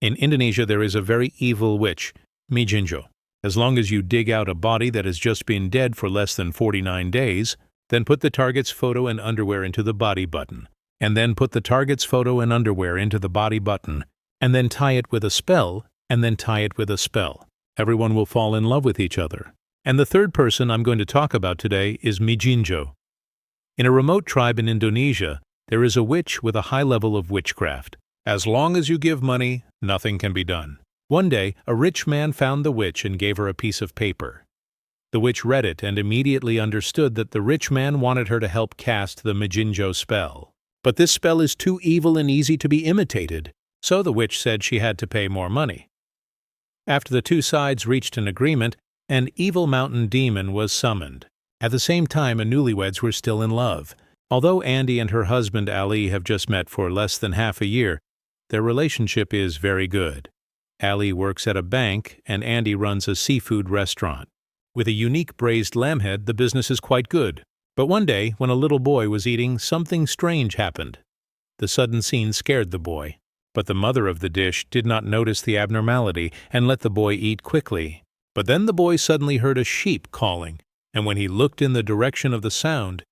In Indonesia, there is a very evil witch, Mijinjo. As long as you dig out a body that has just been dead for less than 49 days, then put the target's photo and underwear into the body button, and then put the target's photo and underwear into the body button, and then tie it with a spell, and then tie it with a spell. Everyone will fall in love with each other. And the third person I'm going to talk about today is Mijinjo. In a remote tribe in Indonesia, there is a witch with a high level of witchcraft. As long as you give money, nothing can be done. One day, a rich man found the witch and gave her a piece of paper. The witch read it and immediately understood that the rich man wanted her to help cast the Mijinjo spell. But this spell is too evil and easy to be imitated, so the witch said she had to pay more money. After the two sides reached an agreement, an evil mountain demon was summoned. At the same time, the newlyweds were still in love. Although Andy and her husband Ali have just met for less than half a year, their relationship is very good. Ali works at a bank and Andy runs a seafood restaurant. With a unique braised lamb head, the business is quite good. But one day, when a little boy was eating, something strange happened. The sudden scene scared the boy. But the mother of the dish did not notice the abnormality and let the boy eat quickly. But then the boy suddenly heard a sheep calling, and when he looked in the direction of the sound,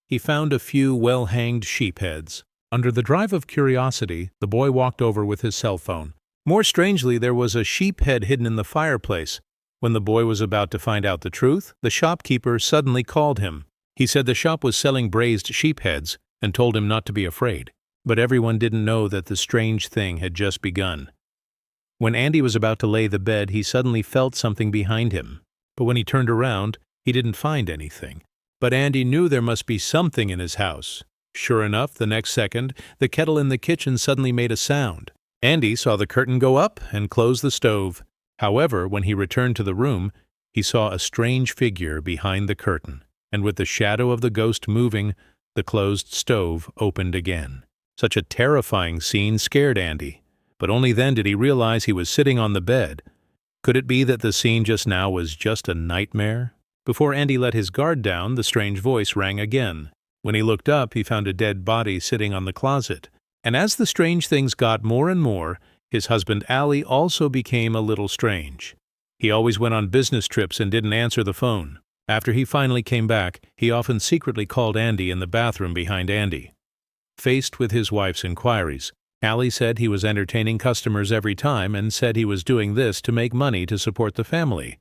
he found a few well-hanged sheep heads. Under the drive of curiosity, the boy walked over with his cell phone. More strangely, there was a sheep head hidden in the fireplace. When the boy was about to find out the truth, the shopkeeper suddenly called him. He said the shop was selling braised sheep heads and told him not to be afraid. But everyone didn't know that the strange thing had just begun. When Andy was about to lay the bed, he suddenly felt something behind him. But when he turned around, he didn't find anything. But Andy knew there must be something in his house. Sure enough, the next second, the kettle in the kitchen suddenly made a sound. Andy saw the curtain go up and close the stove. However, when he returned to the room, he saw a strange figure behind the curtain, and with the shadow of the ghost moving, the closed stove opened again. Such a terrifying scene scared Andy, but only then did he realize he was sitting on the bed. Could it be that the scene just now was just a nightmare? Before Andy let his guard down, the strange voice rang again. When he looked up, he found a dead body sitting on the closet. And as the strange things got more and more, his husband Ali also became a little strange. He always went on business trips and didn't answer the phone. After he finally came back, he often secretly called Andy in the bathroom behind Andy. Faced with his wife's inquiries, Ali said he was entertaining customers every time and said he was doing this to make money to support the family.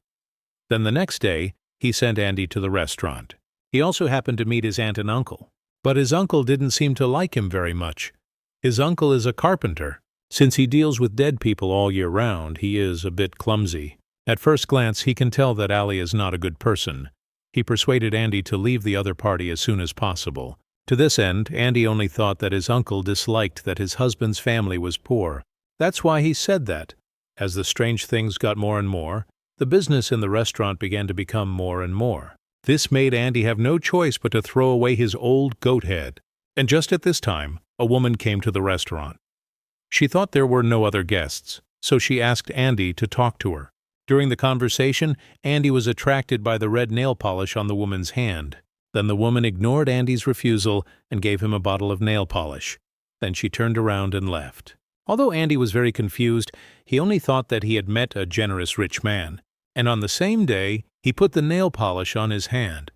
Then the next day, he sent Andy to the restaurant. He also happened to meet his aunt and uncle. But his uncle didn't seem to like him very much. His uncle is a carpenter. Since he deals with dead people all year round, he is a bit clumsy. At first glance, he can tell that Ali is not a good person. He persuaded Andy to leave the other party as soon as possible. To this end, Andy only thought that his uncle disliked that his husband's family was poor. That's why he said that. As the strange things got more and more, the business in the restaurant began to become more and more. This made Andy have no choice but to throw away his old goat head. And just at this time, a woman came to the restaurant. She thought there were no other guests, so she asked Andy to talk to her. During the conversation, Andy was attracted by the red nail polish on the woman's hand. Then the woman ignored Andy's refusal and gave him a bottle of nail polish. Then she turned around and left. Although Andy was very confused, he only thought that he had met a generous rich man. And on the same day, he put the nail polish on his hand.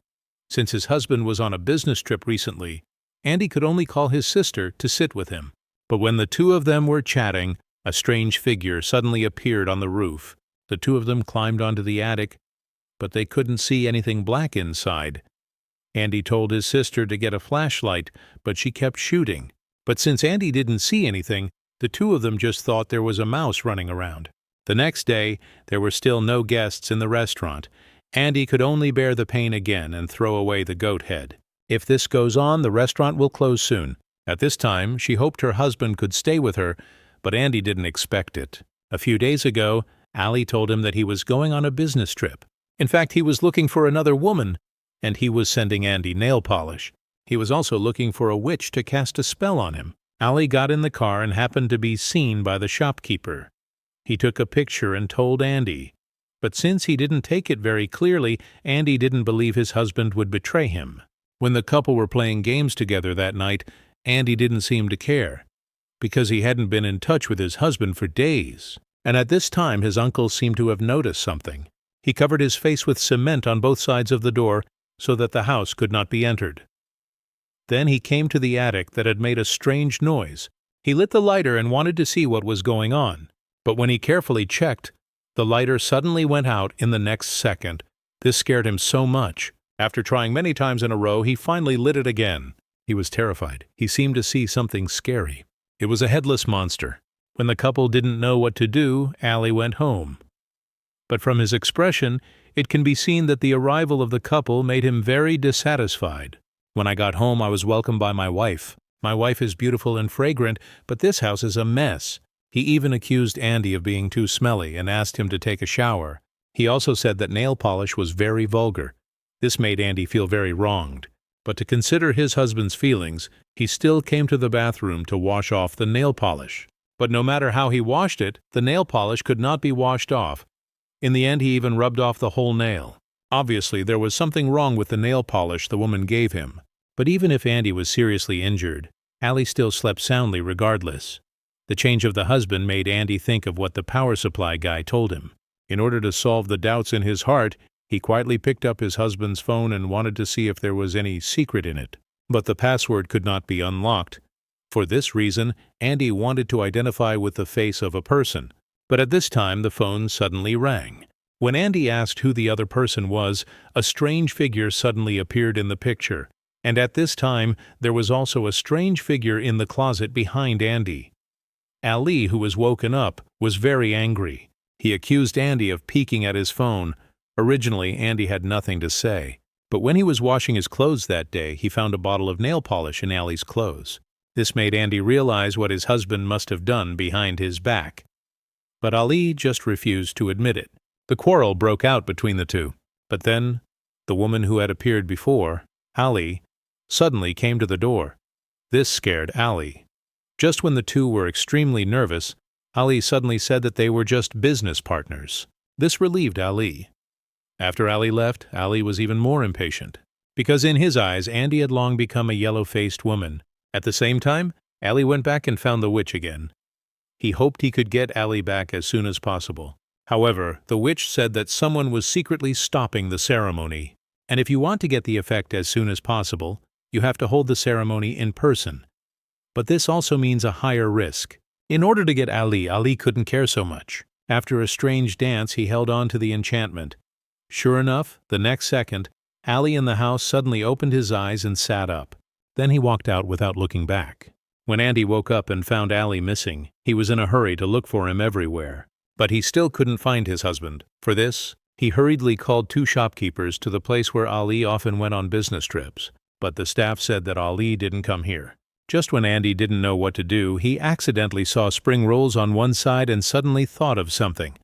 Since his husband was on a business trip recently, Andy could only call his sister to sit with him. But when the two of them were chatting, a strange figure suddenly appeared on the roof. The two of them climbed onto the attic, but they couldn't see anything black inside. Andy told his sister to get a flashlight, but she kept shooting. But since Andy didn't see anything, the two of them just thought there was a mouse running around. The next day, there were still no guests in the restaurant. Andy could only bear the pain again and throw away the goat head. If this goes on, the restaurant will close soon. At this time, she hoped her husband could stay with her, but Andy didn't expect it. A few days ago, Ali told him that he was going on a business trip. In fact, he was looking for another woman, and he was sending Andy nail polish. He was also looking for a witch to cast a spell on him. Ali got in the car and happened to be seen by the shopkeeper. He took a picture and told Andy. But since he didn't take it very clearly, Andy didn't believe his husband would betray him. When the couple were playing games together that night, Andy didn't seem to care. because he hadn't been in touch with his husband for days. And at this time his uncle seemed to have noticed something. He covered his face with cement on both sides of the door so that the house could not be entered. Then he came to the attic that had made a strange noise. He lit the lighter and wanted to see what was going on. But when he carefully checked, the lighter suddenly went out in the next second. This scared him so much. After trying many times in a row, he finally lit it again. He was terrified. He seemed to see something scary. It was a headless monster. When the couple didn't know what to do, Allie went home. But from his expression, it can be seen that the arrival of the couple made him very dissatisfied. When I got home, I was welcomed by my wife. My wife is beautiful and fragrant, but this house is a mess. He even accused Andy of being too smelly and asked him to take a shower. He also said that nail polish was very vulgar. This made Andy feel very wronged. But to consider his husband's feelings, he still came to the bathroom to wash off the nail polish. But no matter how he washed it, the nail polish could not be washed off. In the end, he even rubbed off the whole nail. Obviously, there was something wrong with the nail polish the woman gave him. But even if Andy was seriously injured, Allie still slept soundly regardless. The change of the husband made Andy think of what the power supply guy told him. In order to solve the doubts in his heart, he quietly picked up his husband's phone and wanted to see if there was any secret in it. But the password could not be unlocked. For this reason, Andy wanted to identify with the face of a person. But at this time, the phone suddenly rang. When Andy asked who the other person was, a strange figure suddenly appeared in the picture. And at this time, there was also a strange figure in the closet behind Andy. Ali, who was woken up, was very angry. He accused Andy of peeking at his phone. Originally, Andy had nothing to say. But when he was washing his clothes that day, he found a bottle of nail polish in Allie's clothes. This made Andy realize what his husband must have done behind his back. But Ali just refused to admit it. The quarrel broke out between the two. But then, the woman who had appeared before, Ali, suddenly came to the door. This scared Ali. Just when the two were extremely nervous, Ali suddenly said that they were just business partners. This relieved Ali. After Ali left, Ali was even more impatient, because in his eyes, Andy had long become a yellow-faced woman. At the same time, Ali went back and found the witch again. He hoped he could get Ali back as soon as possible. However, the witch said that someone was secretly stopping the ceremony, and if you want to get the effect as soon as possible, you have to hold the ceremony in person. But this also means a higher risk. In order to get Ali couldn't care so much. After a strange dance, he held on to the enchantment. Sure enough, the next second, Ali in the house suddenly opened his eyes and sat up. Then he walked out without looking back. When Andy woke up and found Ali missing, he was in a hurry to look for him everywhere. But he still couldn't find his husband. For this, he hurriedly called 2 shopkeepers to the place where Ali often went on business trips. But the staff said that Ali didn't come here. Just when Andy didn't know what to do, he accidentally saw spring rolls on one side and suddenly thought of something.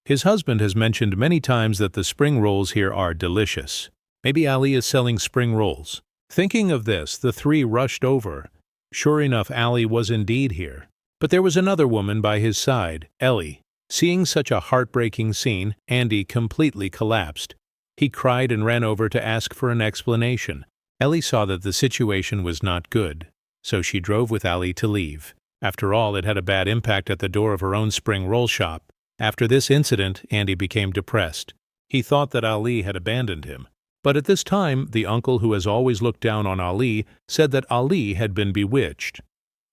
His husband has mentioned many times that the spring rolls here are delicious. Maybe Ali is selling spring rolls. Thinking of this, the 3 rushed over. Sure enough, Ali was indeed here. But there was another woman by his side, Ellie. Seeing such a heartbreaking scene, Andy completely collapsed. He cried and ran over to ask for an explanation. Ellie saw that the situation was not good, so she drove with Ali to leave. After all, it had a bad impact at the door of her own spring roll shop. After this incident, Andy became depressed. He thought that Ali had abandoned him. But at this time, the uncle who has always looked down on Ali said that Ali had been bewitched.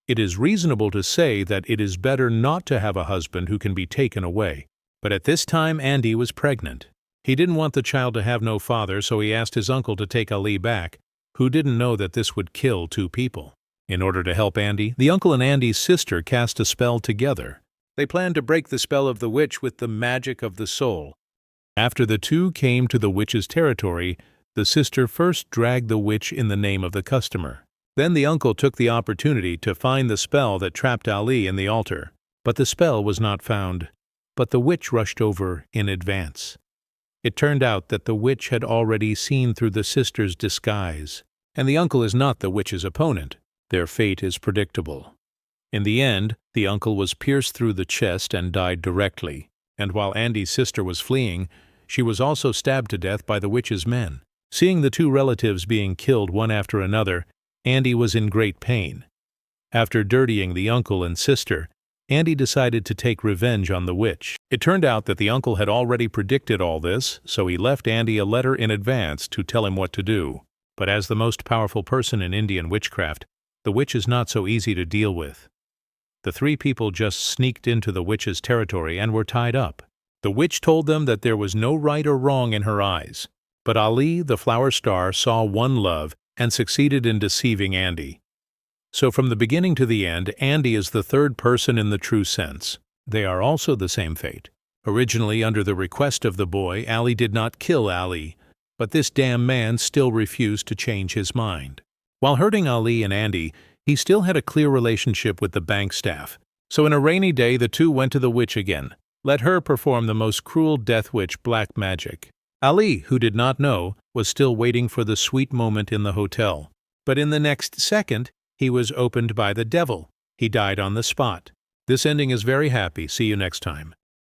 It is reasonable to say that it is better not to have a husband who can be taken away. But at this time, Andy was pregnant. He didn't want the child to have no father, so he asked his uncle to take Ali back, who didn't know that this would kill 2 people. In order to help Andy, the uncle and Andy's sister cast a spell together. They planned to break the spell of the witch with the magic of the soul. After the 2 came to the witch's territory, the sister first dragged the witch in the name of the customer. Then the uncle took the opportunity to find the spell that trapped Ali in the altar. But the spell was not found. But the witch rushed over in advance. It turned out that the witch had already seen through the sister's disguise, and the uncle is not the witch's opponent. Their fate is predictable. In the end, the uncle was pierced through the chest and died directly, and while Andy's sister was fleeing, she was also stabbed to death by the witch's men. Seeing the 2 relatives being killed one after another, Andy was in great pain. After dirtying the uncle and sister, Andy decided to take revenge on the witch. It turned out that the uncle had already predicted all this, so he left Andy a letter in advance to tell him what to do. But as the most powerful person in Indian witchcraft, the witch is not so easy to deal with. The three people just sneaked into the witch's territory and were tied up. The witch told them that there was no right or wrong in her eyes. But Ali, the flower star, saw one love and succeeded in deceiving Andy. So from the beginning to the end, Andy is the third person in the true sense. They are also the same fate. Originally, under the request of the boy, Ali did not kill Ali, but this damn man still refused to change his mind. While hurting Ali and Andy, he still had a clear relationship with the bank staff. So in a rainy day, the two went to the witch again. Let her perform the most cruel death witch black magic. Ali, who did not know, was still waiting for the sweet moment in the hotel. But in the next second, he was opened by the devil. He died on the spot. This ending is very happy. See you next time.